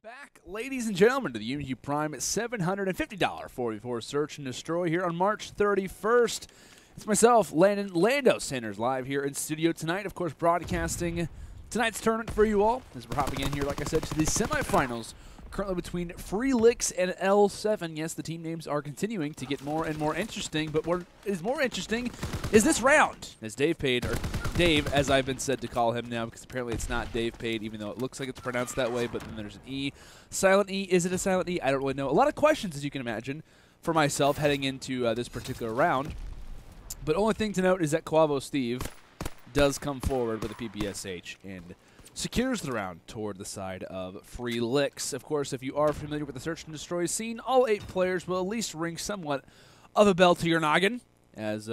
Back, ladies and gentlemen, to the UMG Prime at $750 4v4 Search and Destroy here on March 31st. It's myself, Lando Sanders, live here in studio tonight. Of course, broadcasting tonight's tournament for you all as we're hopping in here, like I said, to the semifinals. Currently between FreeLicks and L7. Yes, the team names are continuing to get more and more interesting, but what is more interesting is this round, as Davpadie, or Dave, as I've been said to call him now, because apparently it's not Davpadie, even though it looks like it's pronounced that way, but then there's an E. Silent E, is it a silent E? I don't really know. A lot of questions, as you can imagine, for myself heading into this particular round. But only thing to note is that KuavoSteve does come forward with a PPSH and secures the round toward the side of FreeLicks. Of course, if you are familiar with the Search and Destroy scene, all 8 players will at least ring somewhat of a bell to your noggin, as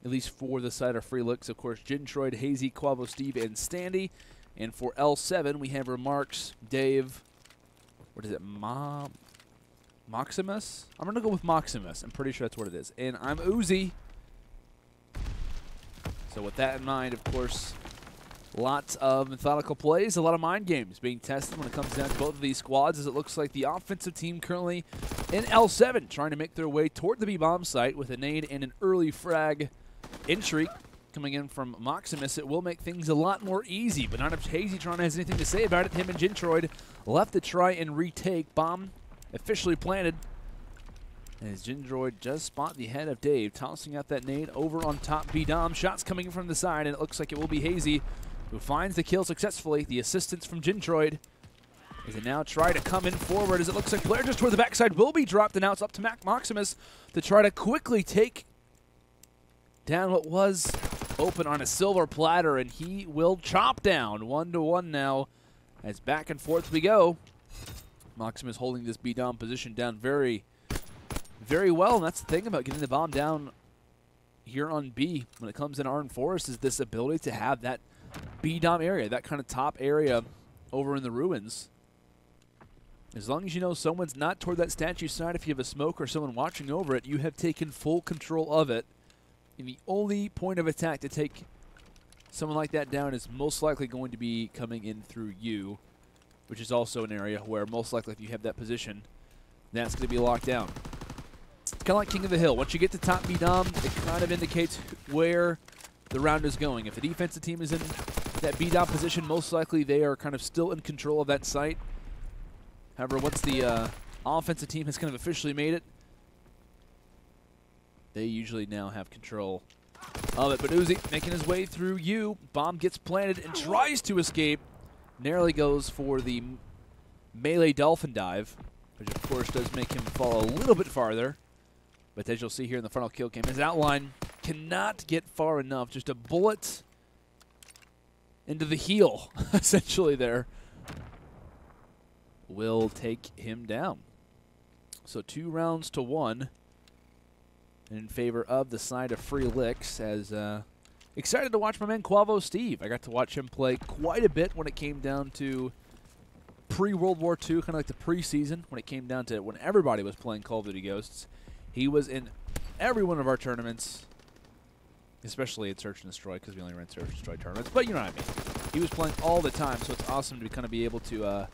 at least for the side of FreeLicks, of course, Jintroid, Hazy, KuavoSteve, and Standy. And for L7, we have RRemarks, Dave, what is it, Mohximus? I'm going to go with Mohximus. I'm pretty sure that's what it is. And ImUzii. So with that in mind, of course, lots of methodical plays, a lot of mind games being tested when it comes down to both of these squads, as it looks like the offensive team currently in L7 trying to make their way toward the B-bomb site with a nade and an early frag entry coming in from Mohximus. It will make things a lot more easy, but not if hazytron has anything to say about it. Him and Jintroid left to try and retake. Bomb officially planted as Jintroid just spot the head of Dave, tossing out that nade over on top B-dom. Shots coming in from the side, and it looks like it will be Hazy who finds the kill successfully. The assistance from Jintroid as they now try to come in forward, as it looks like Blair just toward the backside will be dropped, and now it's up to Mohximus to try to quickly take down what was open on a silver platter, and he will chop down 1-1 now as back and forth we go. Mohximus holding this B-dom position down very, very well, and that's the thing about getting the bomb down here on B when it comes in Arden Forest, is this ability to have that B-dom area, that kind of top area over in the ruins. As long as you know someone's not toward that statue side, if you have a smoke or someone watching over it, you have taken full control of it. And the only point of attack to take someone like that down is most likely going to be coming in through you, which is also an area where most likely if you have that position, that's going to be locked down. Kind of like King of the Hill. Once you get to top B-dom, it kind of indicates where the round is going. If the defensive team is in that B-dom position, most likely they are kind of still in control of that site. However, once the offensive team has kind of officially made it, they usually now have control of it. But Uzi making his way through you. Bomb gets planted and tries to escape. Narrowly goes for the melee dolphin dive, which of course does make him fall a little bit farther. But as you'll see here in the final kill cam, his outline cannot get far enough. Just a bullet into the heel, essentially, there will take him down. So 2 rounds to 1 in favor of the side of FreeLicks, as excited to watch my man KuavoSteve. I got to watch him play quite a bit when it came down to pre-World War II, kind of like the preseason, when it came down to when everybody was playing Call of Duty Ghosts. He was in every one of our tournaments, especially in Search and Destroy, because we only ran Search and Destroy tournaments, but you know what I mean. He was playing all the time, so it's awesome to kind of be able to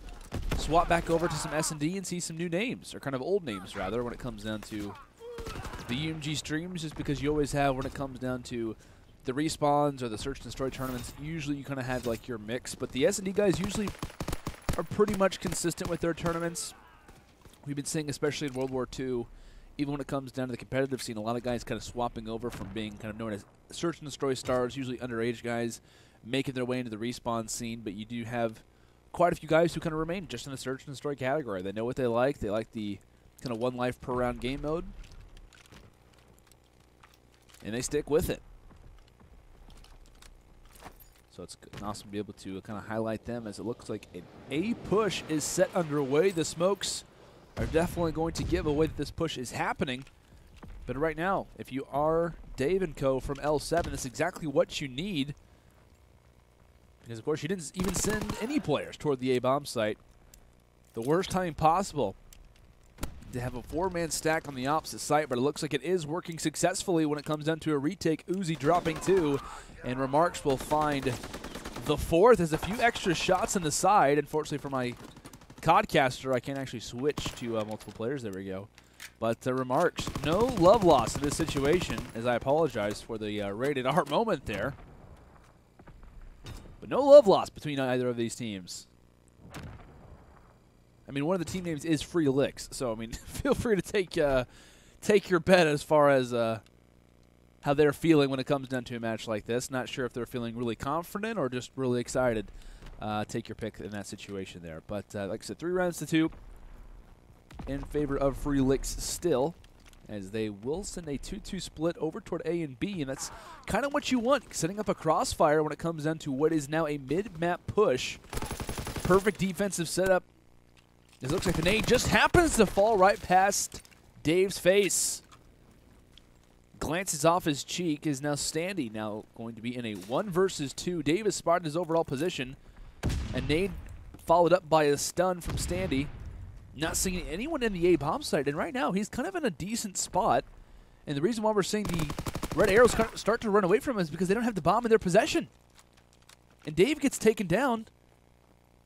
swap back over to some S&D and see some new names, or kind of old names, rather, when it comes down to the UMG streams, just because you always have, when it comes down to the respawns or the Search and Destroy tournaments, usually you kind of have like your mix, but the S&D guys usually are pretty much consistent with their tournaments. We've been seeing, especially in World War II, even when it comes down to the competitive scene, a lot of guys kind of swapping over from being kind of known as Search and Destroy stars, usually underage guys, making their way into the respawn scene, but you do have quite a few guys who kind of remain just in the Search and Destroy category. They know what they like. They like the kind of 1 life per round game mode, and they stick with it. So it's awesome to be able to kind of highlight them, as it looks like an A push is set underway. The smokes are definitely going to give away that this push is happening. But right now, if you are Dave and Co. from L7, that's exactly what you need. Because, of course, you didn't even send any players toward the A-bomb site. The worst time possible to have a 4-man stack on the opposite site, but it looks like it is working successfully when it comes down to a retake. Uzi dropping 2, and RRemarks will find the 4th. There's a few extra shots on the side. Unfortunately for my Codcaster, I can't actually switch to multiple players. There we go. But RRemarks, no love loss in this situation, as I apologize for the rated R moment there. But no love loss between either of these teams. I mean, one of the team names is FreeLicks, so I mean, feel free to take your bet as far as how they're feeling when it comes down to a match like this. Not sure if they're feeling really confident or just really excited. Take your pick in that situation there. But like I said, 3 rounds to 2 in favor of FreeLicks still, as they will send a 2-2 split over toward A and B, and that's kind of what you want, setting up a crossfire when it comes down to what is now a mid-map push. Perfect defensive setup. It looks like the nade just happens to fall right past Dave's face. Glances off his cheek, is now Standy, now going to be in a 1 versus 2. Dave has spotted his overall position. A nade followed up by a stun from Standy. Not seeing anyone in the A bomb site, and right now he's kind of in a decent spot. And the reason why we're seeing the red arrows start to run away from him is because they don't have the bomb in their possession. And Dave gets taken down.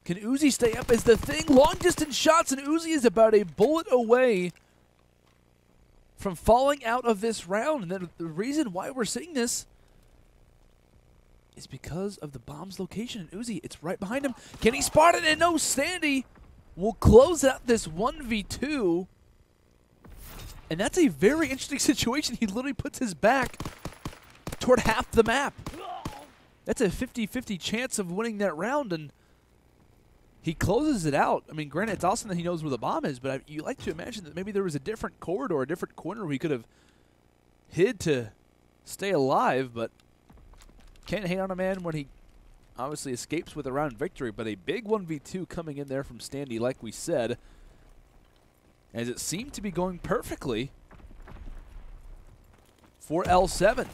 Can Uzi stay up is the thing. Long distance shots, and Uzi is about a bullet away from falling out of this round. And the reason why we're seeing this is because of the bomb's location. And Uzi, it's right behind him. Can he spot it? And no, Standy will close out this 1v2. And that's a very interesting situation. He literally puts his back toward half the map. That's a 50-50 chance of winning that round, and he closes it out. I mean, granted, it's awesome that he knows where the bomb is, but you like to imagine that maybe there was a different corridor, a different corner where he could have hid to stay alive, but can't hate on a man when he obviously escapes with a round victory. But a big 1v2 coming in there from Standy, like we said, as it seemed to be going perfectly for L7.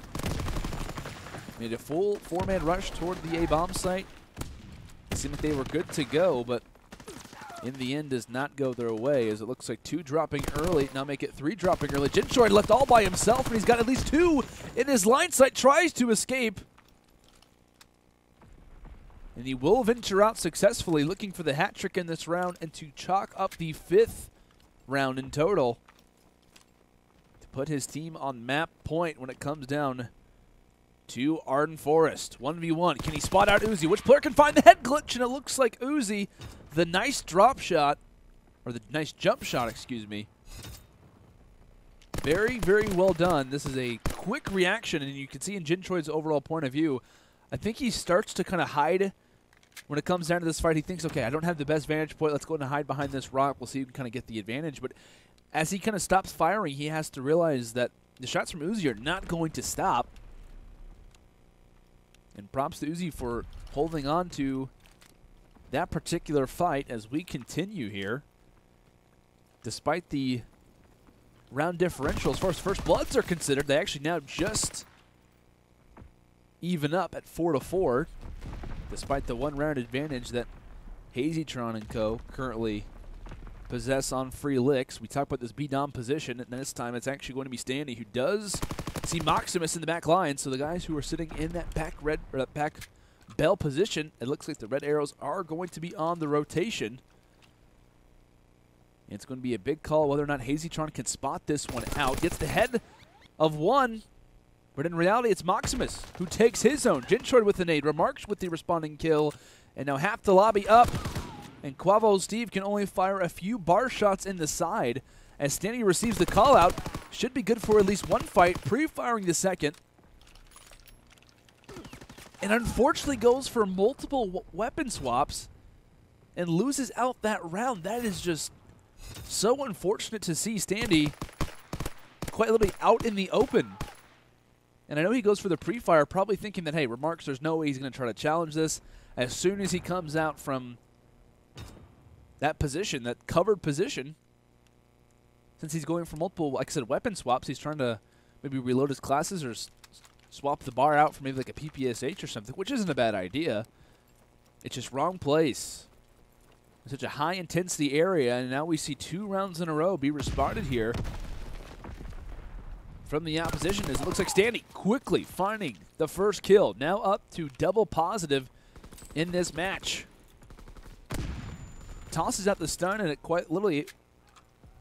Made a full 4-man rush toward the A-bomb site. It seemed like they were good to go, but in the end does not go their way, as it looks like 2 dropping early. Now make it 3 dropping early. Jintroid left all by himself, and he's got at least 2 in his line sight. Tries to escape. And he will venture out successfully, looking for the hat trick in this round and to chalk up the 5th round in total to put his team on map point when it comes down to Arden Forest. 1v1. Can he spot out Uzi? Which player can find the head glitch? And it looks like Uzi, the nice drop shot, or the nice jump shot, excuse me. Very, very well done. This is a quick reaction, and you can see in Jintroid's overall point of view, I think he starts to kind of hide when it comes down to this fight. He thinks, okay, I don't have the best vantage point. Let's go ahead and hide behind this rock. We'll see who can kind of get the advantage. But as he kind of stops firing, he has to realize that the shots from Uzi are not going to stop. And props to Uzi for holding on to that particular fight as we continue here. Despite the round differential, as far as first bloods are considered, they actually now just even up at 4-4, despite the 1 round advantage that hazytron and co. currently possess on FreeLicks. We talked about this B-Dom position, and this time it's actually going to be Standy, who does see Mohximus in the back line. So the guys who are sitting in that back red or that back bell position, it looks like the red arrows are going to be on the rotation. And it's going to be a big call whether or not hazytron can spot this one out. Gets the head of one, but in reality it's Mohximus who takes his own. Jintroid with the nade, RRemarks with the responding kill, and now half the lobby up. And KuavoSteve can only fire a few bar shots in the side as Standy receives the call out. Should be good for at least 1 fight, pre-firing the second. And unfortunately goes for multiple weapon swaps and loses out that round. That is just so unfortunate to see Standy quite literally out in the open. And I know he goes for the pre-fire, probably thinking that, hey, RRemarks, there's no way he's going to try to challenge this. As soon as he comes out from that position, that covered position, since he's going for multiple, like I said, weapon swaps, he's trying to maybe reload his classes or swap the bar out for maybe like a PPSH or something, which isn't a bad idea. It's just wrong place. Such a high-intensity area, and now we see 2 rounds in a row be responded here from the opposition, as it looks like Standy quickly finding the first kill. Now up to double positive in this match. tosses out the stun, and it quite literally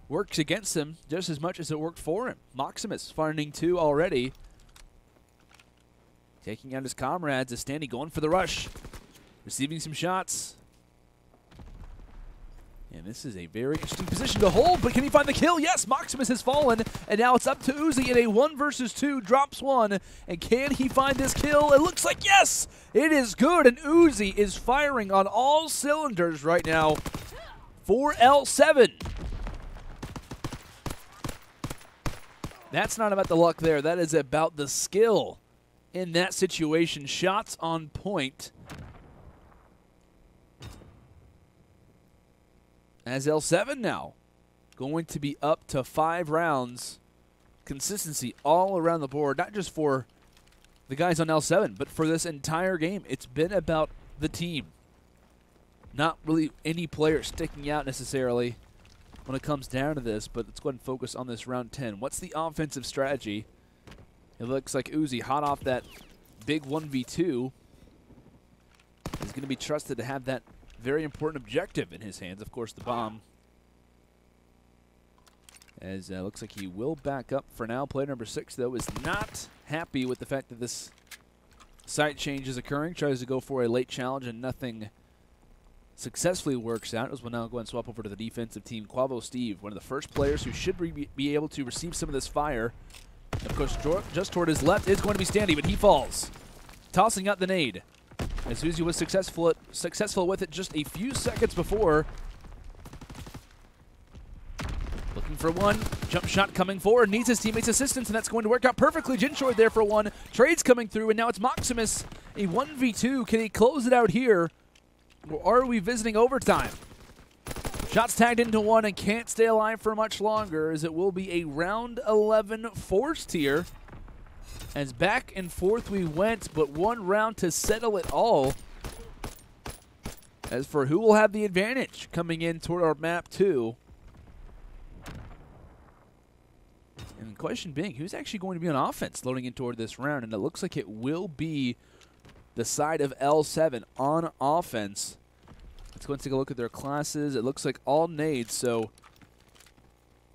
works against him just as much as it worked for him. Mohximus finding 2 already. Taking out his comrades as Standy going for the rush. Receiving some shots. And this is a very interesting position to hold, but can he find the kill? Yes, Mohximus has fallen, and now it's up to ImUzii in a 1 versus 2, drops 1, and can he find this kill? It looks like yes! It is good, and ImUzii is firing on all cylinders right now for L7. That's not about the luck there, that is about the skill in that situation. Shots on point. As L7 now going to be up to 5 rounds. Consistency all around the board, not just for the guys on L7, but for this entire game. It's been about the team. Not really any player sticking out necessarily when it comes down to this, but let's go ahead and focus on this round 10. What's the offensive strategy? It looks like ImUzii, hot off that big 1v2, is going to be trusted to have that very important objective in his hands. Of course, the bomb. As looks like he will back up for now. Player number 6, though, is not happy with the fact that this site change is occurring. Tries to go for a late challenge, and nothing successfully works out. As we'll now go and swap over to the defensive team. KuavoSteve, one of the first players who should be able to receive some of this fire. Of course, just toward his left is going to be Standy, but he falls. Tossing out the nade. As ImUzii was successful with it just a few seconds before. Looking for one. Jump shot coming forward. Needs his teammates' assistance, and that's going to work out perfectly. Jintroid there for 1. Trades coming through, and now it's Mohximus. A 1v2. Can he close it out here? Or are we visiting overtime? Shots tagged into 1 and can't stay alive for much longer, as it will be a round 11 forced here. As back and forth we went, but 1 round to settle it all. As for who will have the advantage coming in toward our map 2. And the question being, who's actually going to be on offense loading in toward this round? And it looks like it will be the side of L7 on offense. Let's go and take a look at their classes. It looks like all nades, so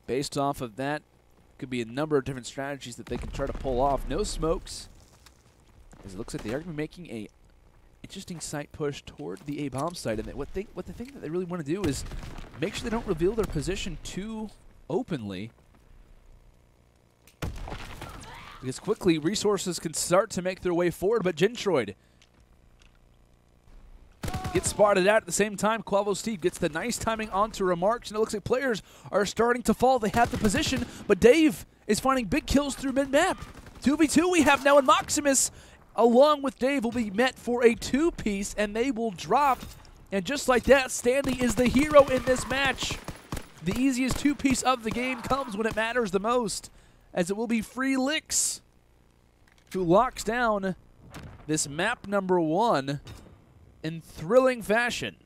based off of that, could be a number of different strategies that they can try to pull off. No smokes, as it looks like they are going to be making a interesting site push toward the A-bomb site. And what the thing that they really want to do is make sure they don't reveal their position too openly, because quickly resources can start to make their way forward. But Jintroid gets spotted out at the same time. KuavoSteve gets the nice timing onto RRemarks, and it looks like players are starting to fall. They have the position, but Dave is finding big kills through mid-map. 2v2 we have now, and Mohximus, along with Dave, will be met for a 2-piece, and they will drop. And just like that, Standy is the hero in this match. The easiest 2-piece of the game comes when it matters the most, as it will be FreeLicks who locks down this map number 1 in thrilling fashion.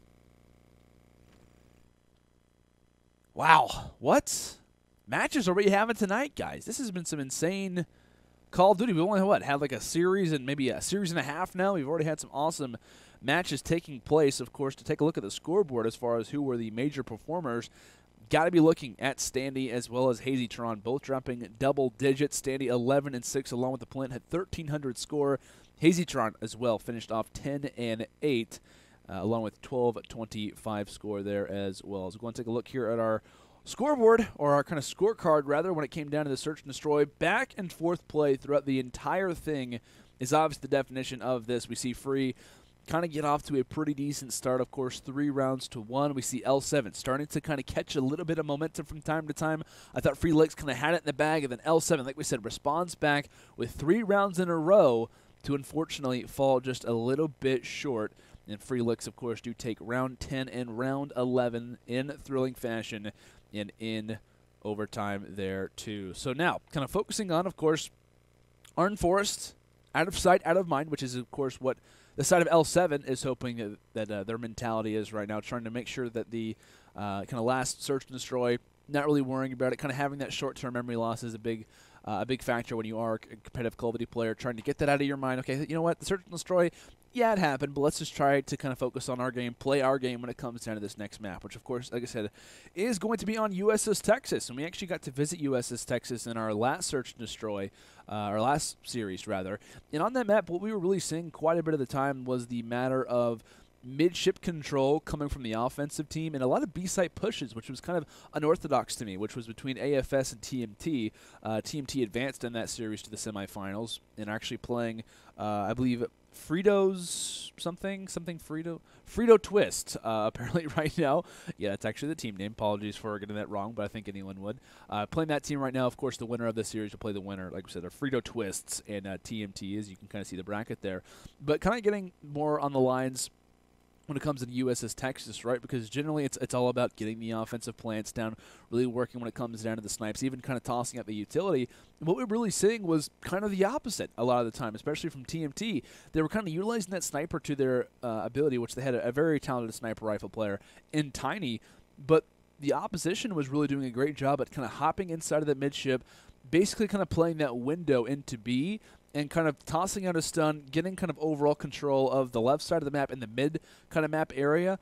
Wow, what matches are we having tonight, guys? This has been some insane Call of Duty. We only, had like a series and maybe a series and a half now. We've already had some awesome matches taking place. Of course, to take a look at the scoreboard as far as who were the major performers, got to be looking at Standy as well as hazytron, both dropping double digits. Standy 11 and 6 along with the Plint, had 1,300 score. hazytron as well finished off 10 and 8, along with 12-25 score there as well. So we're going to take a look here at our scoreboard, or our kind of scorecard rather, when it came down to the search and destroy. Back and forth play throughout the entire thing is obviously the definition of this. We see Free kind of get off to a pretty decent start, of course, 3 rounds to 1. We see L7 starting to kind of catch a little bit of momentum from time to time. I thought FreeLicks kind of had it in the bag, and then L7, like we said, responds back with 3 rounds in a row to unfortunately fall just a little bit short. And FreeLicks, of course, do take round 10 and round 11 in thrilling fashion and in overtime there too. So now, kind of focusing on, of course, Arn Forest, out of sight, out of mind, which is, of course, what the side of L7 is hoping that their mentality is right now, trying to make sure that the kind of last search and destroy, not really worrying about it, kind of having that short-term memory loss is a big a big factor when you are a competitive Call of Duty player, trying to get that out of your mind. Okay, you know what? The search and destroy, yeah, it happened, but let's just try to kind of focus on our game, play our game when it comes down to this next map, which, of course, like I said, is going to be on USS Texas. And we actually got to visit USS Texas in our last search and destroy, our last series, rather. And on that map, what we were really seeing quite a bit of the time was the matter of mid-ship control coming from the offensive team and a lot of B-site pushes, which was kind of unorthodox to me, which was between AFS and TMT. TMT advanced in that series to the semifinals and actually playing, I believe, Frito's Frito Twist, apparently right now. Yeah, that's actually the team name. Apologies for getting that wrong, but I think anyone would. Playing that team right now, of course, the winner of this series will play the winner, like I said, of Frito Twists and TMT, as you can kind of see the bracket there. But kind of getting more on the lines when it comes to USS Texas, right? Because generally it's all about getting the offensive plants down, really working when it comes down to the snipes, even kind of tossing out the utility. And what we're really seeing was kind of the opposite a lot of the time, especially from TMT. They were kind of utilizing that sniper to their ability, which they had a very talented sniper rifle player in Tiny, but the opposition was really doing a great job at kind of hopping inside of the midship, basically kind of playing that window into B, and kind of tossing out a stun, getting kind of overall control of the left side of the map and the mid kind of map area,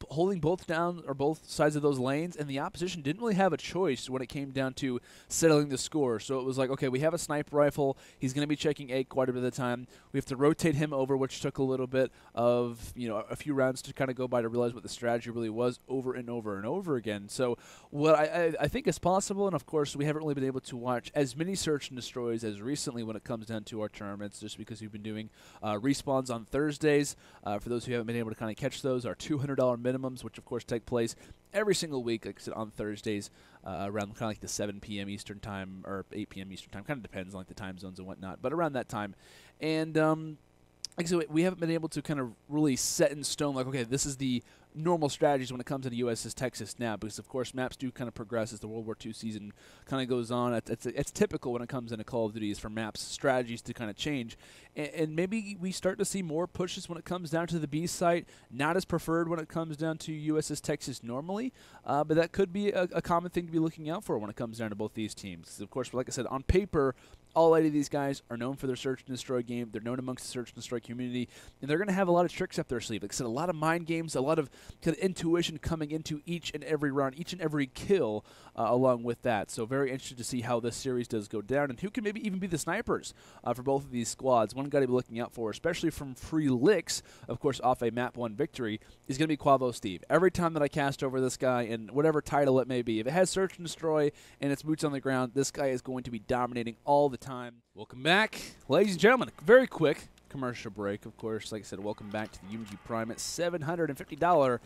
holding both down or both sides of those lanes, and the opposition didn't really have a choice when it came down to settling the score. So it was like, okay, we have a sniper rifle. He's going to be checking A quite a bit of the time. We have to rotate him over, which took a little bit of, you know, a few rounds to kind of go by to realize what the strategy really was over and over and over again. So what I think is possible, and of course we haven't really been able to watch as many search and destroys as recently when it comes down to our tournaments, just because we've been doing respawns on Thursdays. For those who haven't been able to kind of catch those, our $200 minimums, which of course take place every single week, like I said, on Thursdays around kind of like the 7 p.m. Eastern time or 8 p.m. Eastern time. Kind of depends on like the time zones and whatnot, but around that time. And like I said, we haven't been able to kind of really set in stone, like, okay, this is the normal strategies when it comes to the USS Texas now, because of course maps do kind of progress as the World War II season kind of goes on. It's typical when it comes into Call of Duty is for maps strategies to kind of change, and maybe we start to see more pushes when it comes down to the B site, not as preferred when it comes down to USS Texas normally, but that could be a common thing to be looking out for when it comes down to both these teams. Of course, like I said, on paper, all 8 of these guys are known for their search and destroy game. They're known amongst the search and destroy community, and they're going to have a lot of tricks up their sleeve. Like I said, a lot of mind games, a lot of kind of intuition coming into each and every round, each and every kill along with that. So very interested to see how this series does go down, and who can maybe even be the snipers for both of these squads. One guy to be looking out for, especially from FreeLicks, of course, off a map 1 victory, is going to be KuavoSteve. Every time that I cast over this guy, in whatever title it may be, if it has search and destroy and it's boots on the ground, this guy is going to be dominating all the time. Welcome back, ladies and gentlemen. Very quick commercial break, of course. Like I said, welcome back to the UMG Prime at $750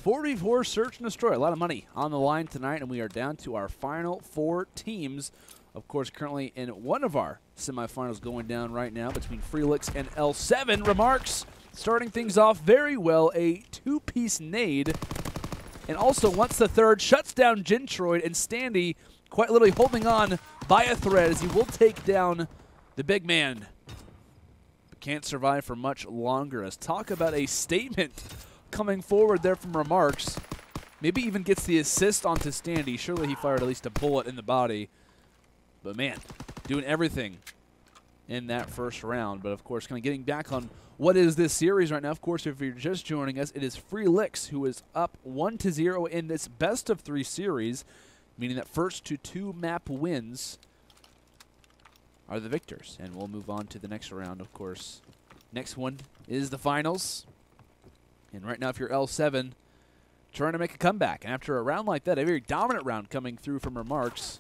4v4 search and destroy. A lot of money on the line tonight, and we are down to our final 4 teams. Of course, currently in one of our semifinals going down right now between FreeLicks and L7. RRemarks starting things off very well. A 2-piece nade, and also once the third shuts down Jintroid, and Standy quite literally holding on by a thread as he will take down the big man, but can't survive for much longer. Let's talk about a statement coming forward there from RRemarks. Maybe even gets the assist onto Standy. Surely he fired at least a bullet in the body. But man, doing everything in that first round. But of course, kind of getting back on what is this series right now. Of course, if you're just joining us, it is FreeLicks who is up 1-0 in this best of 3 series, meaning that first to 2 map wins are the victors. And we'll move on to the next round, of course. Next one is the finals. And right now, if you're L7, trying to make a comeback. And after a round like that, a very dominant round coming through from RRemarks,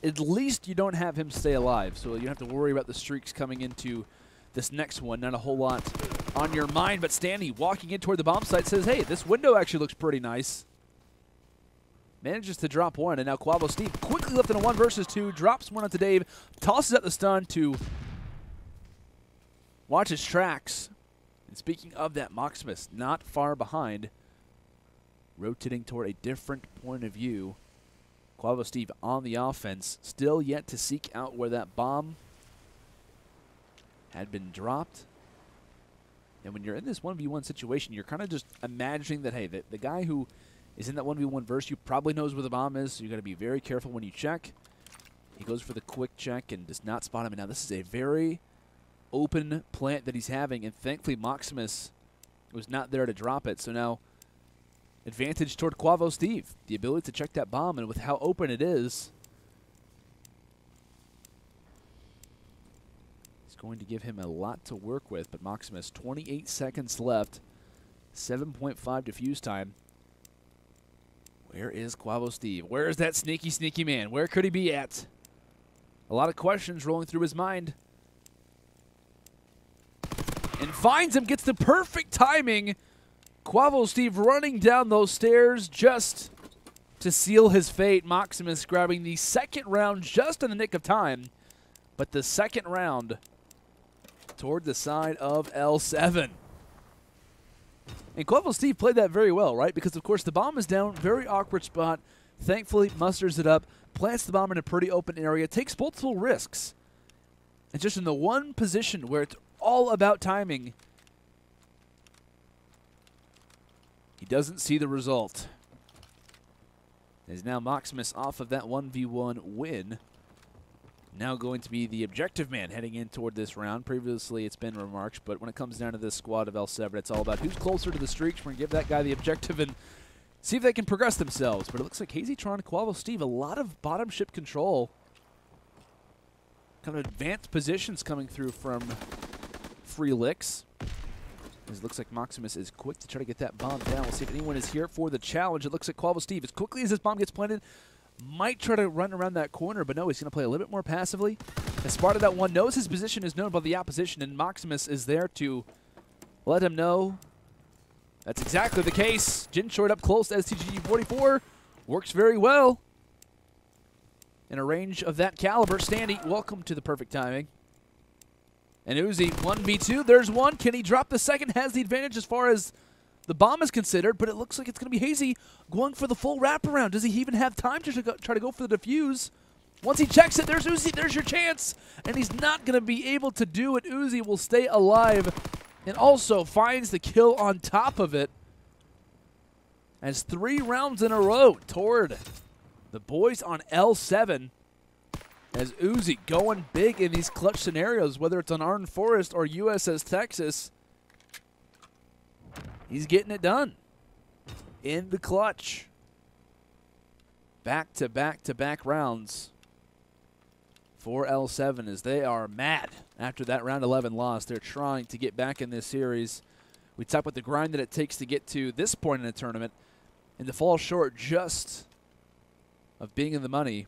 at least you don't have him stay alive. So you don't have to worry about the streaks coming into this next one. Not a whole lot on your mind. But Standy walking in toward the bomb site says, hey, this window actually looks pretty nice. Manages to drop one, and now KuavoSteve quickly left in a 1 versus 2, drops one onto Dave, tosses out the stun to watch his tracks. And speaking of that, Mohximus not far behind, rotating toward a different point of view. KuavoSteve on the offense, still yet to seek out where that bomb had been dropped. And when you're in this 1v1 situation, you're kind of just imagining that, hey, the guy who is in that 1v1 verse, you probably knows where the bomb is, so you got to be very careful when you check. He goes for the quick check and does not spot him. And now this is a very open plant that he's having, and thankfully Mohximus was not there to drop it. So now advantage toward KuavoSteve. The ability to check that bomb, and with how open it is, it's going to give him a lot to work with. But Mohximus, 28 seconds left, 7.5 defuse time. Where is KuavoSteve? Where is that sneaky, sneaky man? Where could he be at? A lot of questions rolling through his mind. And finds him, gets the perfect timing. KuavoSteve running down those stairs just to seal his fate. Mohximus grabbing the second round just in the nick of time. But the second round toward the side of L7. And KuavoSteve played that very well, right? Because, of course, the bomb is down. Very awkward spot. Thankfully, musters it up. Plants the bomb in a pretty open area. Takes multiple risks. And just in the one position where it's all about timing, he doesn't see the result. As now Mohximus off of that 1v1 win. Now going to be the objective man heading in toward this round. Previously it's been RRemarks, but when it comes down to this squad of L7, it's all about who's closer to the streaks. We're going to give that guy the objective and see if they can progress themselves. But it looks like hazytron and KuavoSteve, a lot of bottom ship control. Kind of advanced positions coming through from FreeLicks. It looks like Mohximus is quick to try to get that bomb down. We'll see if anyone is here for the challenge. It looks like KuavoSteve, as quickly as this bomb gets planted, might try to run around that corner, but no, he's going to play a little bit more passively. As part of that one, knows his position is known by the opposition, and Mohximus is there to let him know that's exactly the case. Jintroid up close to STG-44. Works very well in a range of that caliber. Standy, welcome to the perfect timing. And ImUzii, 1v2. There's one. Can he drop the second? Has the advantage as far as the bomb is considered, but it looks like it's going to be Hazy going for the full wraparound. Does he even have time to try to go for the defuse? Once he checks it, there's ImUzii. There's your chance. And he's not going to be able to do it. ImUzii will stay alive and also finds the kill on top of it. As 3 rounds in a row toward the boys on L7. As ImUzii going big in these clutch scenarios, whether it's on Arden Forest or USS Texas. He's getting it done in the clutch. Back-to-back-to-back rounds for L7 as they are mad after that round 11 loss. They're trying to get back in this series. We talk about the grind that it takes to get to this point in the tournament, and to fall short just of being in the money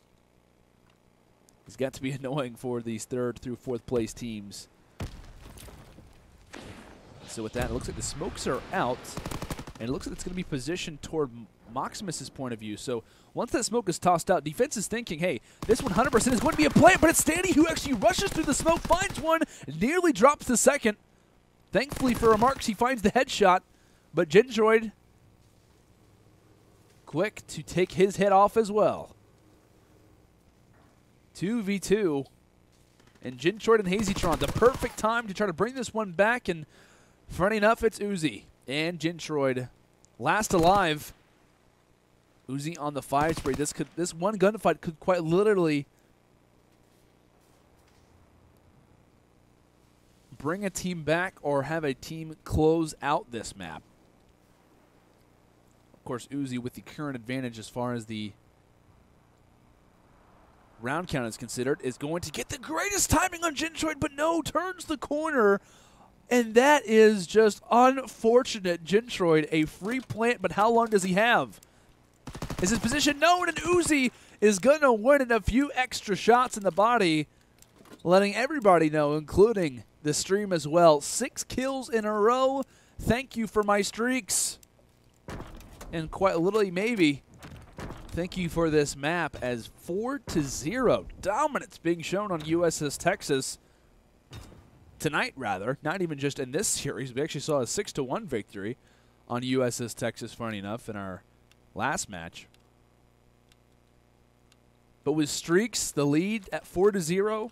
has got to be annoying for these 3rd through 4th place teams. So with that, it looks like the smokes are out, and it looks like it's going to be positioned toward Mohximus' point of view. So once that smoke is tossed out, defense is thinking, hey, this 100% is going to be a plant, but it's Standy who actually rushes through the smoke, finds one, nearly drops the second. Thankfully for RRemarks, he finds the headshot, but Jintroid quick to take his head off as well. 2v2, and Jintroid and hazytron, the perfect time to try to bring this one back, and funny enough, it's ImUzii and Jintroid last alive. ImUzii on the 5 spree. This one gunfight could quite literally bring a team back or have a team close out this map. Of course, ImUzii with the current advantage as far as the round count is considered, is going to get the greatest timing on Jintroid, but no, turns the corner, and that is just unfortunate. Jintroid, a free plant, but how long does he have? Is his position known, and ImUzii is going to win in a few extra shots in the body, letting everybody know, including the stream as well. 6 kills in a row. Thank you for my streaks. And quite literally, maybe, thank you for this map, as 4-0 dominance being shown on USS Texas tonight, rather. Not even just in this series. We actually saw a 6-1 victory on USS Texas, funny enough, in our last match. But with streaks, the lead at 4-0,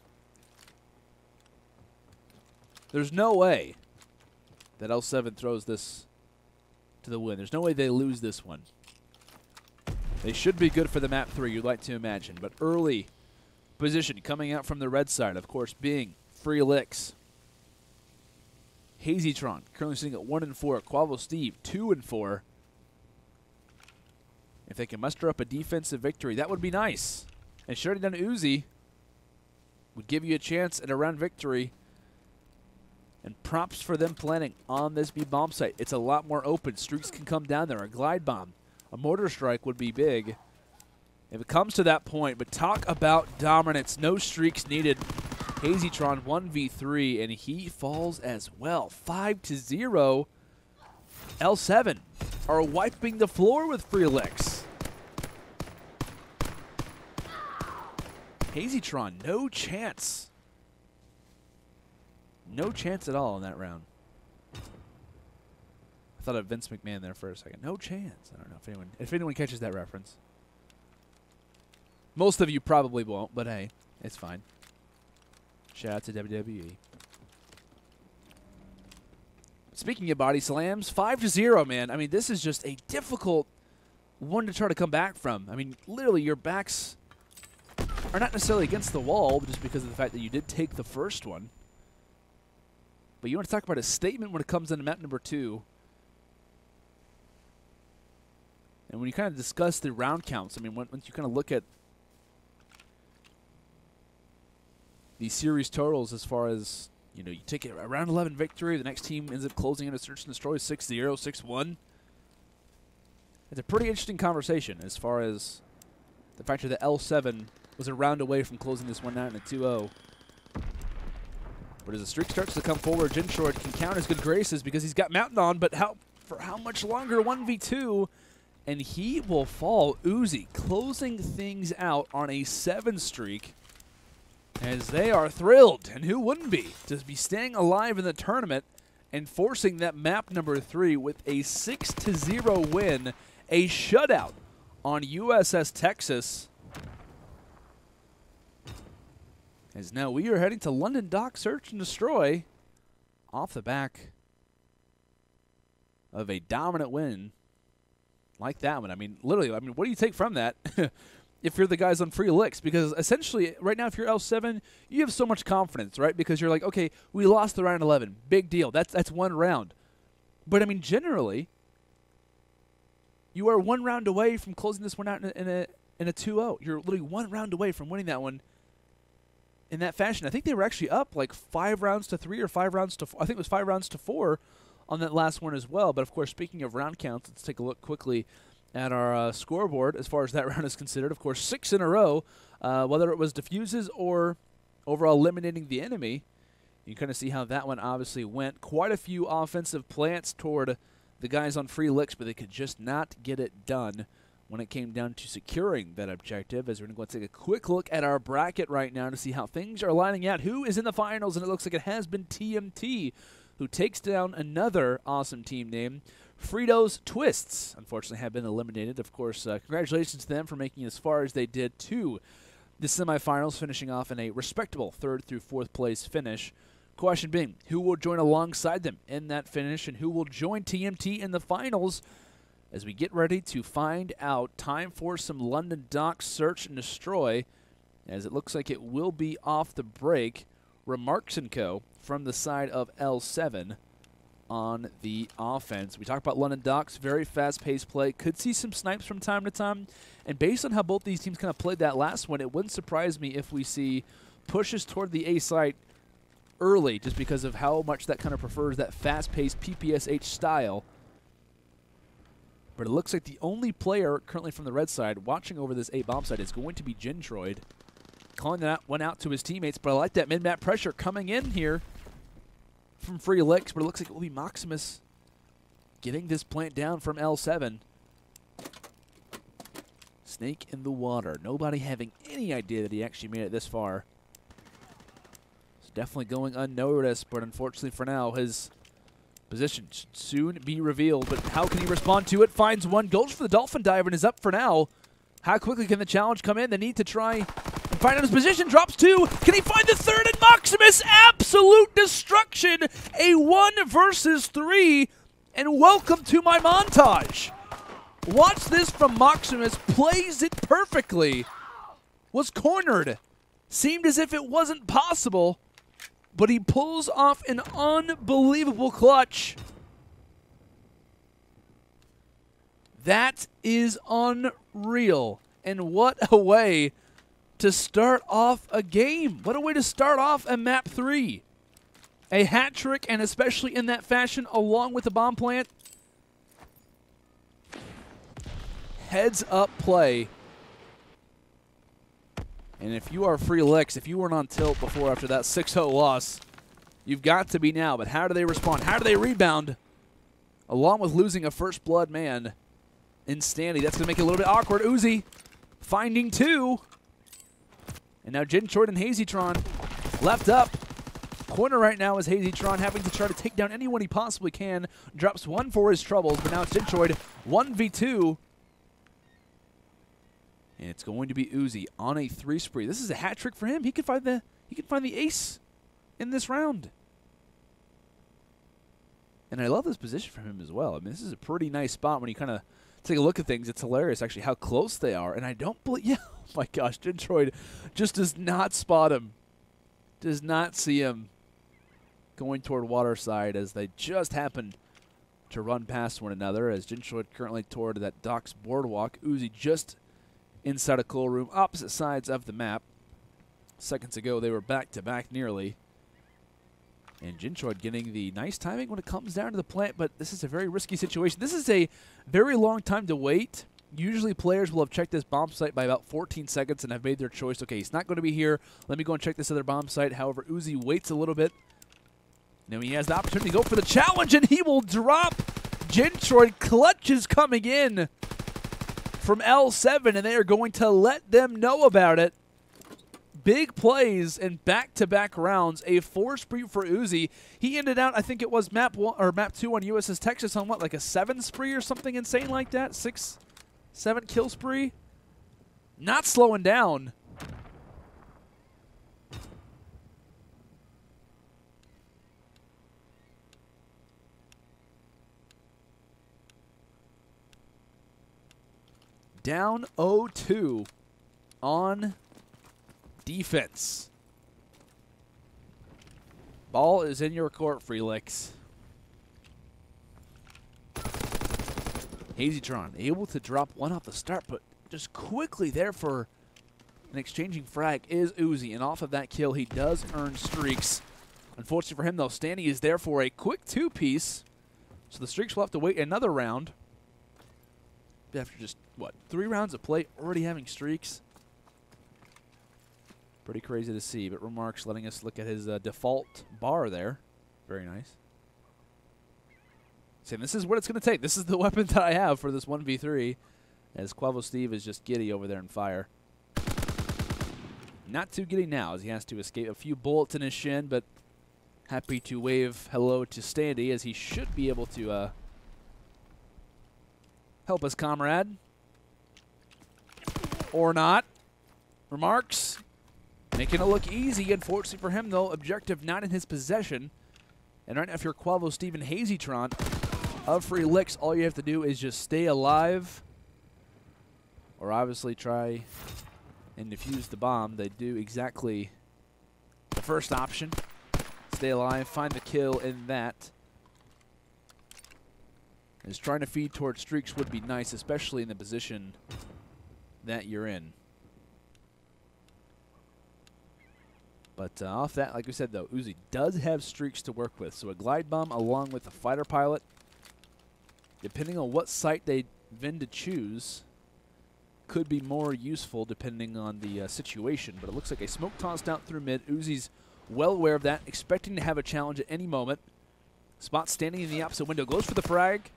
there's no way that L7 throws this to the win. There's no way they lose this one. They should be good for the map 3, you'd like to imagine. But early position coming out from the red side, of course, being FreeLicks. hazytron currently sitting at 1-4. KuavoSteve 2-4. If they can muster up a defensive victory, that would be nice. And shutting down ImUzii would give you a chance at a round victory. And props for them planning on this B bomb site. It's a lot more open. Streaks can come down there. A glide bomb, a mortar strike would be big if it comes to that point. But talk about dominance. No streaks needed. hazytron 1v3, and he falls as well. 5-0. L7 are wiping the floor with FreeLicks. hazytron, no chance. No chance at all in that round. I thought of Vince McMahon there for a second. No chance. I don't know if anyone catches that reference. Most of you probably won't, but hey, it's fine. Shout out to WWE. Speaking of body slams, 5-0, man. I mean, this is just a difficult one to try to come back from. I mean, literally, your backs are not necessarily against the wall just because of the fact that you did take the first one. But you want to talk about a statement when it comes into map number 2. And when you kind of discuss the round counts, I mean, once you kind of look at the series totals as far as, you know, you take a round 11 victory, the next team ends up closing in a search and destroy 6-0, 6-1. It's a pretty interesting conversation as far as the factor that L7 was a round away from closing this one out in a 2-0. But as the streak starts to come forward, Jintroid can count his good graces because he's got Mountain on, but for how much longer? 1v2, and he will fall. ImUzii closing things out on a 7 streak as they are thrilled, and who wouldn't be, to be staying alive in the tournament and forcing that map number 3 with a 6-0 win, a shutout on USS Texas. As now we are heading to London Dock Search and Destroy off the back of a dominant win like that one. I mean, literally, what do you take from that if you're the guys on FreeLicks? Because essentially, right now, if you're L7, you have so much confidence, right? Because you're like, okay, we lost the round 11. Big deal. That's one round. But, I mean, generally, you are one round away from closing this one out in a 2-0. You're literally one round away from winning that one in that fashion. I think they were actually up like 5 rounds to 3 or 5 rounds to 4. I think it was 5 rounds to 4 on that last one as well. But, of course, speaking of round counts, let's take a look quickly at our scoreboard as far as that round is considered. Of course, 6 in a row, whether it was defuses or overall eliminating the enemy. You can kind of see how that one obviously went. Quite a few offensive plants toward the guys on FreeLicks, but they could just not get it done when it came down to securing that objective. As we're going to take a quick look at our bracket right now to see how things are lining out. Who is in the finals? And it looks like it has been TMT, who takes down another awesome team name, Fritos Twists. Unfortunately, have been eliminated. Of course, congratulations to them for making it as far as they did to the semifinals, finishing off in a respectable 3rd through 4th place finish. Question being, who will join alongside them in that finish, and who will join TMT in the finals? As we get ready to find out, time for some London Dock Search and Destroy, as it looks like it will be off the break. RRemarks & Co. from the side of L7 on the offense. We talked about London Docks, very fast-paced play. Could see some snipes from time to time. And based on how both these teams kind of played that last one, it wouldn't surprise me if we see pushes toward the A site early, just because of how much that kind of prefers that fast-paced PPSH style. But it looks like the only player currently from the red side watching over this A bomb site is going to be Jintroid. Calling that one out to his teammates, but I like that mid-map pressure coming in here from FreeLicks, but it looks like it will be Mohximus getting this plant down from L7. Snake in the water. Nobody having any idea that he actually made it this far. It's definitely going unnoticed, but unfortunately for now, his position should soon be revealed, but how can he respond to it? Finds one, goes for the dolphin dive, and is up for now. How quickly can the challenge come in? The need to try and find out his position. Drops 2. Can he find the 3rd? And Mohximus, absolute destruction. A 1 versus 3. And welcome to my montage. Watch this from Mohximus. Plays it perfectly. Was cornered. Seemed as if it wasn't possible, but he pulls off an unbelievable clutch. That is unreal. And what a way to start off a game. What a way to start off a map 3. A hat trick, and especially in that fashion, along with the bomb plant. Heads up play. And if you are FreeLicks, if you weren't on tilt before after that 6-0 loss, you've got to be now. But how do they respond? How do they rebound? Along with losing a first blood man in Standy. That's going to make it a little bit awkward. ImUzii finding 2. And now Jintroid and hazytron left up. Corner right now is hazytron having to try to take down anyone he possibly can. Drops 1 for his troubles, but now it's Jintroid 1v2. And it's going to be ImUzii on a 3 spree. This is a hat trick for him. He could find the ace in this round. And I love this position for him as well. I mean, this is a pretty nice spot when you kind of take a look at things. It's hilarious, actually, how close they are. And I don't believe, yeah, oh my gosh, Jintroid just does not spot him. Does not see him going toward water side as they just happen to run past one another. As Jintroid currently toward that docks boardwalk. ImUzii just inside a cool room, opposite sides of the map. Seconds ago, they were back-to-back nearly. And Jintroid getting the nice timing when it comes down to the plant, but this is a very risky situation. This is a very long time to wait. Usually players will have checked this bomb site by about 14 seconds and have made their choice. Okay, he's not going to be here. Let me go and check this other bomb site. However, ImUzii waits a little bit. Now he has the opportunity to go for the challenge, and he will drop. Jintroid clutches coming in from L7, and they are going to let them know about it. Big plays and back-to-back rounds. A 4 spree for ImUzii. He ended out, I think it was map 1 or map 2 on USS Texas on what, like a 7 spree or something insane like that? 6, 7 kill spree. Not slowing down. Down 0-2 on defense. Ball is in your court, FreeLicks. hazytron able to drop 1 off the start, but just quickly there for an exchanging frag is ImUzii, and off of that kill, he does earn streaks. Unfortunately for him, though, Standy is there for a quick 2-piece, so the streaks will have to wait another round. After just, what, 3 rounds of play, already having streaks. Pretty crazy to see, but RRemarks letting us look at his default bar there. Very nice. Saying this is what it's going to take. This is the weapon that I have for this 1v3, as KuavoSteve is just giddy over there in fire. Not too giddy now, as he has to escape a few bullets in his shin, but happy to wave hello to Standy, as he should be able to help his comrade. Or not. RRemarks making it look easy. Unfortunately for him, though, objective not in his possession. And right now, if you're KuavoSteve and hazytron of FreeLicks, all you have to do is just stay alive. Or obviously try and defuse the bomb. They do exactly the first option. Stay alive, find the kill in that. As trying to feed towards streaks would be nice, especially in the position that you're in. But off that, like we said, though, ImUzii does have streaks to work with. So a glide bomb along with a fighter pilot, depending on what site they vin to choose, could be more useful depending on the situation. But it looks like a smoke tossed out through mid. ImUzzi's well aware of that, expecting to have a challenge at any moment. Spot standing in the opposite window, goes for the frag.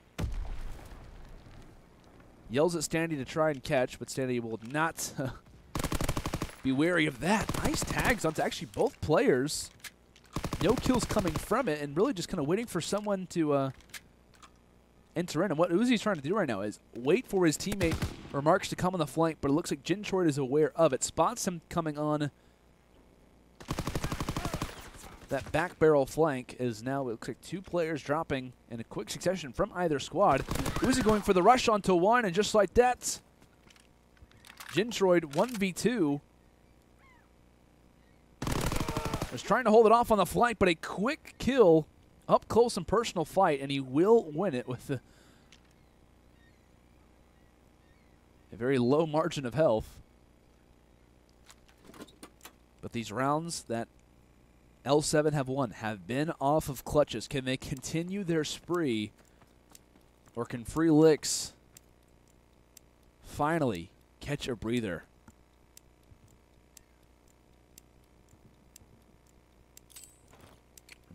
Yells at Standy to try and catch, but Standy will not be wary of that. Nice tags onto actually both players. No kills coming from it, and really just kind of waiting for someone to enter in. And what ImUzzi's trying to do right now is wait for his teammate RRemarks to come on the flank, but it looks like Jintroid is aware of it. Spots him coming on that back barrel flank. Is now, it looks like 2 players dropping in a quick succession from either squad. ImUzii going for the rush onto 1, and just like that, Jintroid 1v2. trying to hold it off on the flank, but a quick kill, up close and personal fight, and he will win it with a very low margin of health. But these rounds that L7 have won have been off of clutches. Can they continue their spree, or can FreeLicks finally catch a breather?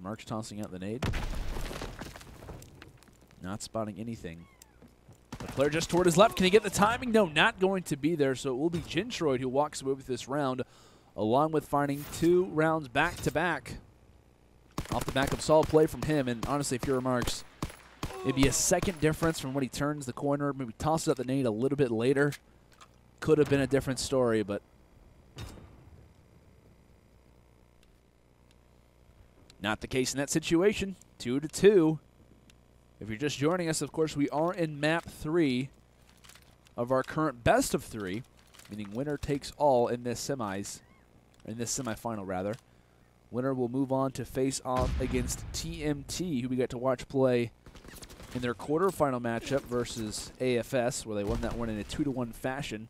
RRemarks tossing out the nade. Not spotting anything. The player just toward his left. Can he get the timing? No, not going to be there. So it will be Jintroid who walks away with this round, along with finding 2 rounds back-to-back off the back of solid play from him. And honestly, if you're RRemarks, it'd be a second difference from when he turns the corner, maybe tosses out the nade a little bit later. Could have been a different story, but not the case in that situation. 2-2. If you're just joining us, of course, we are in map 3 of our current best of 3, meaning winner takes all in this semifinal rather. Winner will move on to face off against TMT, who we got to watch play in their quarterfinal matchup versus AFS, where they won that one in a 2-1 fashion.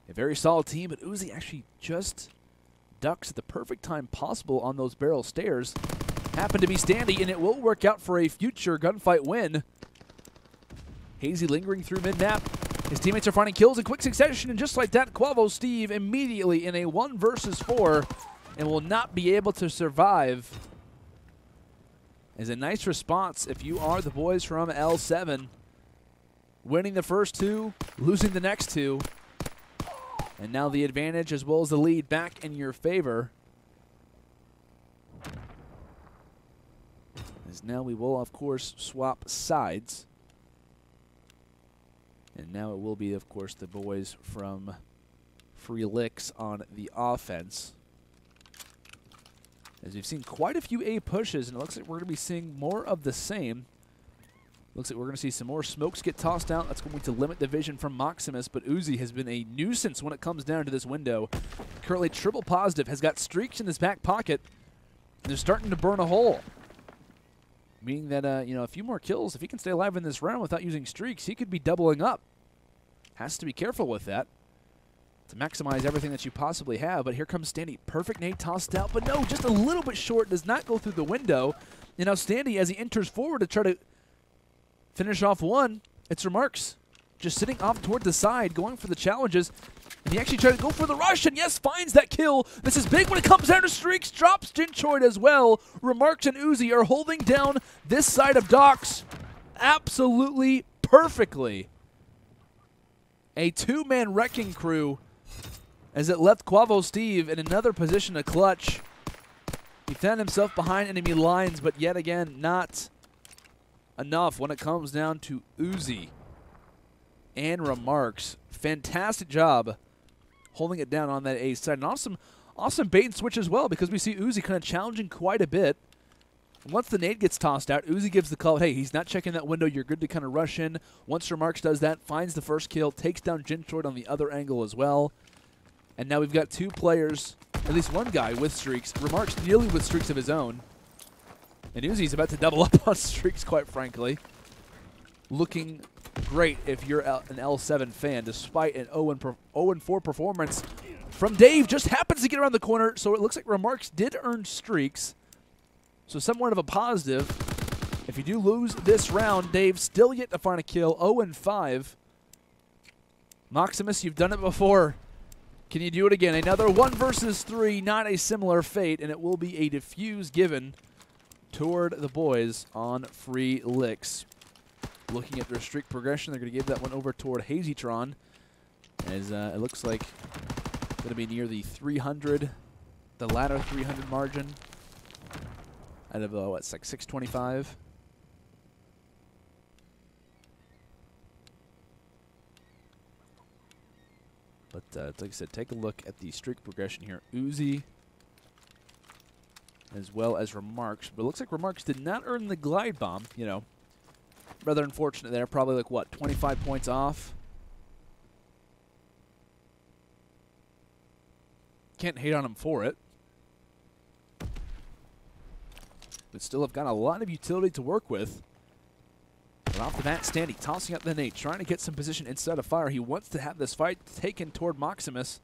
A very solid team, but ImUzii actually just ducks at the perfect time possible on those barrel stairs. Happened to be Standy, and it will work out for a future gunfight win. Hazy lingering through mid-map. His teammates are finding kills in quick succession, and just like that, KuavoSteve immediately in a 1 versus 4 and will not be able to survive. Is a nice response if you are the boys from L7. Winning the first 2, losing the next 2. And now the advantage as well as the lead back in your favor. As now we will, of course, swap sides. And now it will be, of course, the boys from FreeLicks on the offense. As we've seen quite a few A pushes, and it looks like we're going to be seeing more of the same. Looks like we're going to see some more smokes get tossed out. That's going to limit the vision from Mohximus, but ImUzii has been a nuisance when it comes down to this window. Currently triple positive, has got streaks in his back pocket, and they're starting to burn a hole. Meaning that, you know, a few more kills, if he can stay alive in this round without using streaks, he could be doubling up. Has to be careful with that to maximize everything that you possibly have. But here comes Standy. Perfect nade tossed out, but no, just a little bit short. Does not go through the window. And now Standy, as he enters forward to try to finish off one, it's RRemarks just sitting off toward the side, going for the challenges. And he actually tried to go for the rush, and yes, finds that kill. This is big when it comes down to streaks. Drops Jintroid as well. RRemarks and ImUzii are holding down this side of docks absolutely perfectly. A 2-man wrecking crew as it left KuavoSteve in another position to clutch. He found himself behind enemy lines, but yet again, not enough when it comes down to ImUzii and RRemarks. Fantastic job holding it down on that A side. And awesome bait and switch as well, because we see ImUzii kind of challenging quite a bit. And once the nade gets tossed out, ImUzii gives the call, hey, he's not checking that window, you're good to kind of rush in. Once RRemarks does that, finds the first kill, takes down Jintroid on the other angle as well. And now we've got 2 players, at least one guy with streaks. RRemarks nearly with streaks of his own. And ImUzii's about to double up on streaks, quite frankly. Looking great if you're an L7 fan, despite an 0-4 performance from Dave. Just happens to get around the corner, so it looks like RRemarks did earn streaks. So somewhat of a positive. If you do lose this round, Dave still yet to find a kill, 0-5. Mohximus, you've done it before. Can you do it again? Another 1 versus 3, not a similar fate, and it will be a defuse given toward the boys on FreeLicks. Looking at their streak progression, they're going to give that one over toward hazytron, as it looks like going to be near the 300, the latter 300 margin out of, what's like 625. But like I said, take a look at the streak progression here. ImUzii as well as RRemarks. But it looks like RRemarks did not earn the glide bomb, you know. Rather unfortunate there. Probably like, what, 25 points off? Can't hate on him for it. but still have got a lot of utility to work with. But off the bat, Standy tossing up the nade, trying to get some position inside of fire. He wants to have this fight taken toward Mohximus.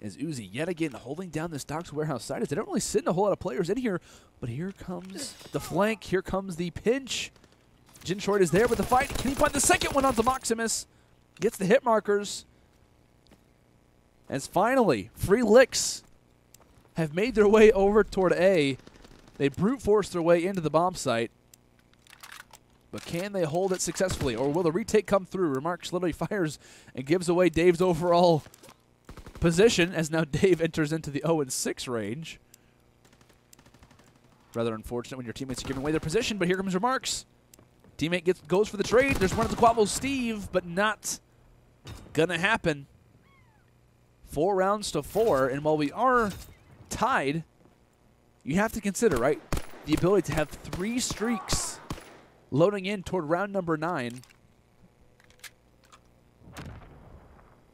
As ImUzii yet again holding down this Docks Warehouse side. As they don't really send a whole lot of players in here, but here comes the flank. Here comes the pinch. Jintroid is there with the fight. Can he find the second one onto Mohximus? Gets the hit markers. As finally, FreeLicks have made their way over toward A. They brute force their way into the bomb site. But can they hold it successfully? Or will the retake come through? RRemarks literally fires and gives away Dave's overall position, as now Dave enters into the 0-6 range. Rather unfortunate when your teammates are giving away their position, but here comes RRemarks. Teammate goes for the trade. There's one of the KuavoSteve, but not gonna happen. 4 rounds to 4, and while we are tied, you have to consider, right, the ability to have 3 streaks loading in toward round number 9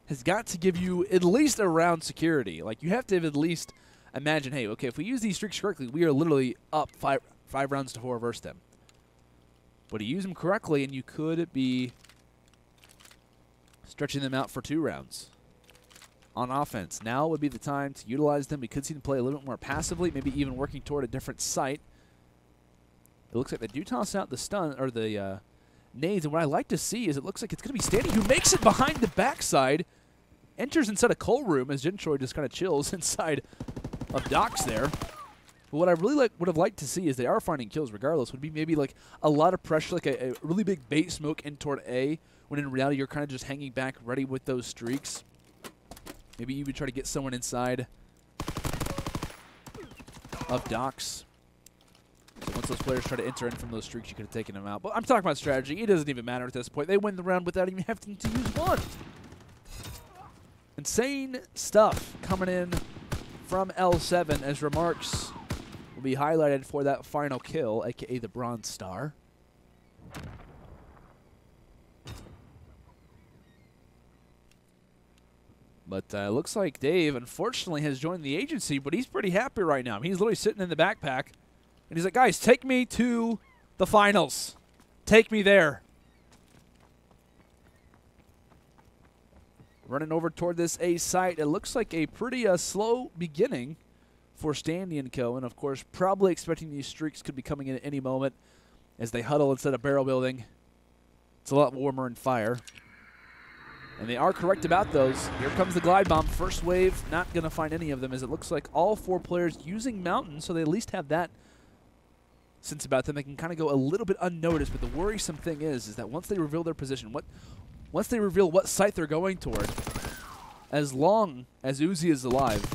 has got to give you at least a round security. Like, you have to at least imagine, hey, okay, if we use these streaks correctly, we are literally up 5 rounds to 4 versus them. But you use them correctly, and you could be stretching them out for 2 rounds on offense. Now would be the time to utilize them. We could see them play a little bit more passively, maybe even working toward a different site. It looks like they do toss out the stun, or the nades, and what I like to see is it looks like it's going to be Standy who makes it behind the backside, enters inside a coal room as Jintroid just kind of chills inside of Docks there. But what I really would have liked to see is they are finding kills regardless, would be maybe like a lot of pressure, like a really big bait smoke in toward A, when in reality you're kind of just hanging back ready with those streaks. Maybe you would try to get someone inside of Docks. So once those players try to enter in from those streaks, you could have taken them out. But I'm talking about strategy. It doesn't even matter at this point. They win the round without even having to use one. Insane stuff coming in from L7 as RRemarks will be highlighted for that final kill, a.k.a. the Bronze Star. But looks like Dave, unfortunately, has joined the agency, but he's pretty happy right now. He's literally sitting in the backpack, and he's like, guys, take me to the finals. Take me there. Running over toward this A site. It looks like a pretty slow beginning for Standy and Co. And, of course, probably expecting these streaks could be coming in at any moment as they huddle instead of barrel building. It's a lot warmer in fire. And they are correct about those. Here comes the glide bomb. First wave, not going to find any of them, as it looks like all 4 players using Mountain, so they at least have that sense about them. They can kind of go a little bit unnoticed, but the worrisome thing is that once they reveal their position, once they reveal what site they're going toward, as long as ImUzii is alive,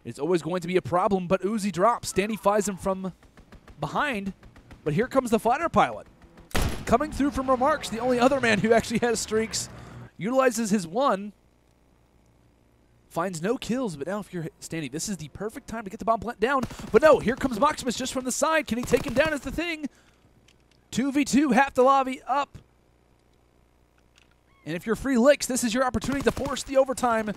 it's always going to be a problem, but ImUzii drops. Standy finds him from behind, but here comes the fighter pilot. Coming through from RRemarks, the only other man who actually has streaks, utilizes his one, finds no kills, but now if you're Standy, this is the perfect time to get the bomb plant down. But no, here comes Mohximus just from the side. Can he take him down is the thing. 2v2, half the lobby up. And if you're FreeLicks, this is your opportunity to force the overtime.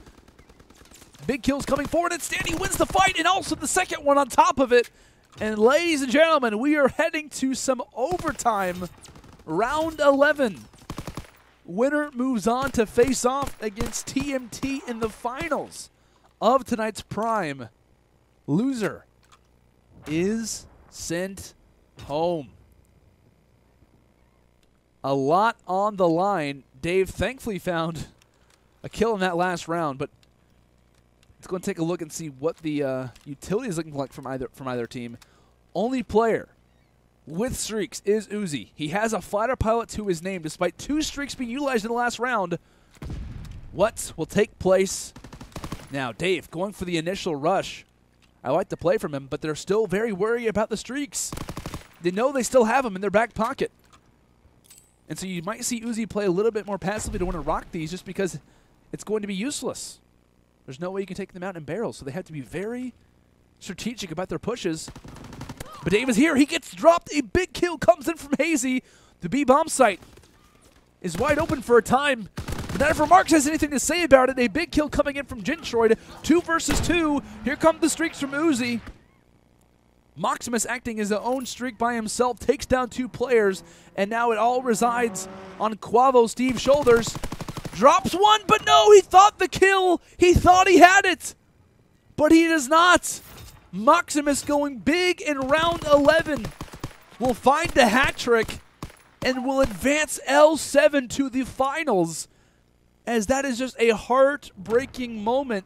Big kills coming forward, and Standy wins the fight, and also the second one on top of it. And ladies and gentlemen, we are heading to some overtime. Round 11. Winner moves on to face off against TMT in the finals of tonight's Prime. Loser is sent home. A lot on the line. Dave thankfully found a kill in that last round, but let's go and take a look and see what the utility is looking like from either team. Only player with streaks is ImUzii. He has a fighter pilot to his name despite 2 streaks being utilized in the last round. What will take place now? Dave going for the initial rush. I like the play from him, but they're still very wary about the streaks. They know they still have them in their back pocket. And so you might see ImUzii play a little bit more passively to want to rock these just because it's going to be useless. There's no way you can take them out in barrels, so they have to be very strategic about their pushes. But Dave is here. He gets dropped. A big kill comes in from Hazy. The B bomb site is wide open for a time. But not if RRemarks has anything to say about it. A big kill coming in from Jintroid. 2 versus 2. Here come the streaks from ImUzii. Mohximus acting as his own streak by himself, takes down 2 players, and now it all resides on KuavoSteve's shoulders. Drops one, but no, he thought the kill. He thought he had it, but he does not. Mohximus going big in round 11. Will find the hat trick and will advance L7 to the finals, as that is just a heartbreaking moment.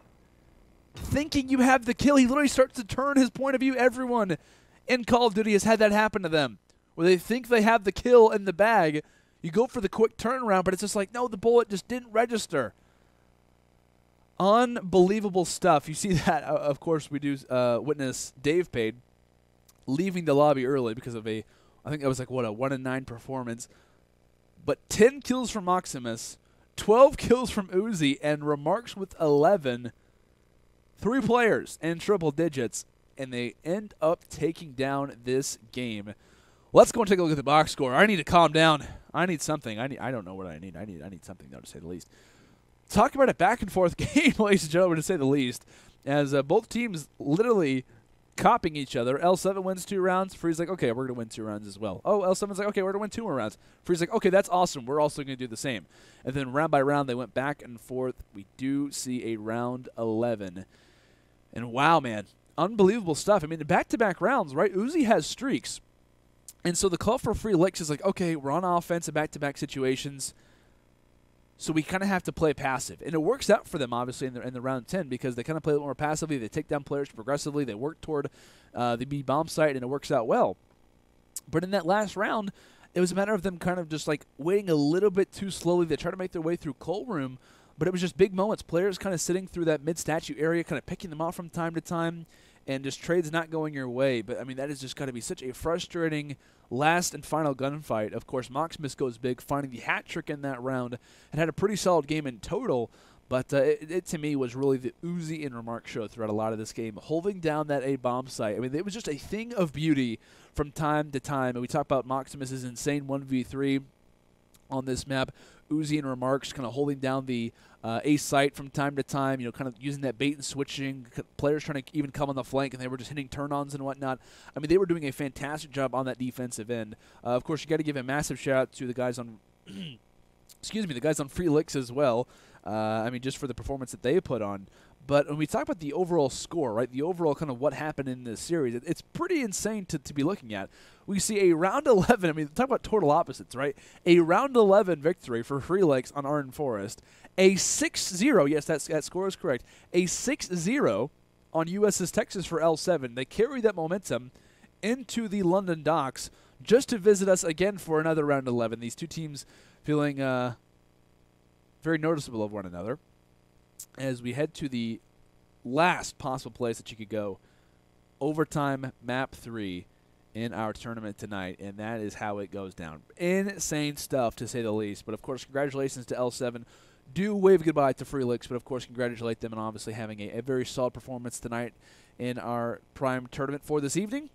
Thinking you have the kill, he literally starts to turn his point of view. Everyone in Call of Duty has had that happen to them, where they think they have the kill in the bag. You go for the quick turnaround, but it's just like, no, the bullet just didn't register. Unbelievable stuff. You see that, of course, we do witness Davpadie leaving the lobby early because of I think that was like, what, a 1-9 performance. But 10 kills from Mohximus, 12 kills from ImUzii, and RRemarks with 11. 3 players in triple digits, and they end up taking down this game. Let's go and take a look at the box score. I need to calm down. I need something. I don't know what I need. I need something, though, to say the least. Talk about a back-and-forth game, ladies and gentlemen, to say the least, as both teams literally copying each other. L7 wins 2 rounds. Free's like, okay, we're going to win 2 rounds as well. Oh, L7's like, okay, we're going to win 2 more rounds. Free's like, okay, that's awesome. We're also going to do the same. And then round by round, they went back and forth. We do see a round 11. And wow, man, unbelievable stuff. I mean, the back-to-back rounds, right? ImUzii has streaks. And so the call for FreeLicks is like, okay, we're on offense in back-to-back situations, so we kind of have to play passive. And it works out for them, obviously, in the round 10, because they kind of play a little more passively. They take down players progressively. They work toward the B bomb site, and it works out well. But in that last round, it was a matter of them kind of just like waiting a little bit too slowly. They try to make their way through Coal Room, but it was just big moments. Players kind of sitting through that mid-statue area, kind of picking them off from time to time, and just trades not going your way. But, I mean, that is just got to be such a frustrating last and final gunfight. Of course, Mohximus goes big, finding the hat trick in that round, and had a pretty solid game in total. But it to me, was really the ImUzii and RRemarks show throughout a lot of this game, holding down that A-bomb site. I mean, it was just a thing of beauty from time to time. And we talk about Mohximus' insane 1v3 on this map. ImUzii and RRemarks kind of holding down the A site from time to time, kind of using that bait and switching, players trying to even come on the flank, and they were just hitting turn-ons and whatnot. I mean, they were doing a fantastic job on that defensive end. Of course, you got to give a massive shout-out to the guys on excuse me, the guys on FreeLicks as well. I mean, just for the performance that they put on. But when we talk about the overall score, right, the overall kind of what happened in this series, it's pretty insane to be looking at. We see a round 11, I mean, talk about total opposites, right? A round 11 victory for FreeLicks on Arden Forest. A 6-0, yes, that score is correct. A 6-0 on USS Texas for L7. They carry that momentum into the London docks just to visit us again for another round 11. These two teams feeling very noticeable of one another as we head to the last possible place that you could go, overtime map 3 in our tournament tonight, and that is how it goes down. Insane stuff, to say the least. But, of course, congratulations to L7. Do wave goodbye to FreeLicks, but, of course, congratulate them on obviously having a very solid performance tonight in our Prime tournament for this evening.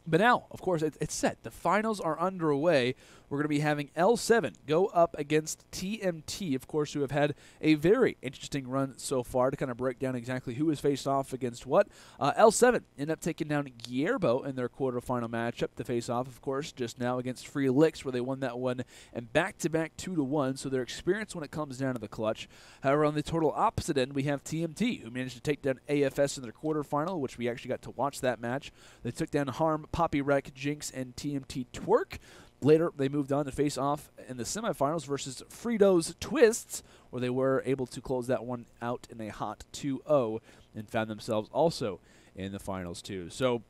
But now, of course, it's set. The finals are underway. We're going to be having L7 go up against TMT, of course, who have had a very interesting run so far, to kind of break down exactly who has faced off against what. L7 ended up taking down Gierbo in their quarterfinal matchup to face off, of course, just now against FreeLicks, where they won that one and back-to-back 2-1, so they're experienced when it comes down to the clutch. However, on the total opposite end, we have TMT, who managed to take down AFS in their quarterfinal, which we actually got to watch that match. They took down Harm, Poppy Wreck, Jinx, and TMT Twerk. Later, they moved on to face off in the semifinals versus Frito's Twists, where they were able to close that one out in a hot 2-0 and found themselves also in the finals too. So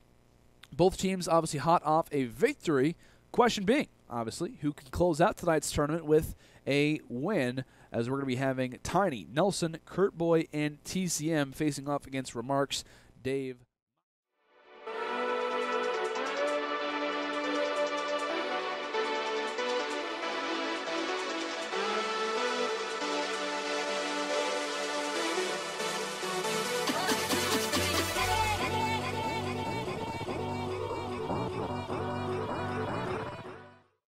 both teams obviously hot off a victory. Question being, obviously, who can close out tonight's tournament with a win, as we're going to be having Tiny, Nelson, Kurtboy, and TCM facing off against RRemarks, Dave,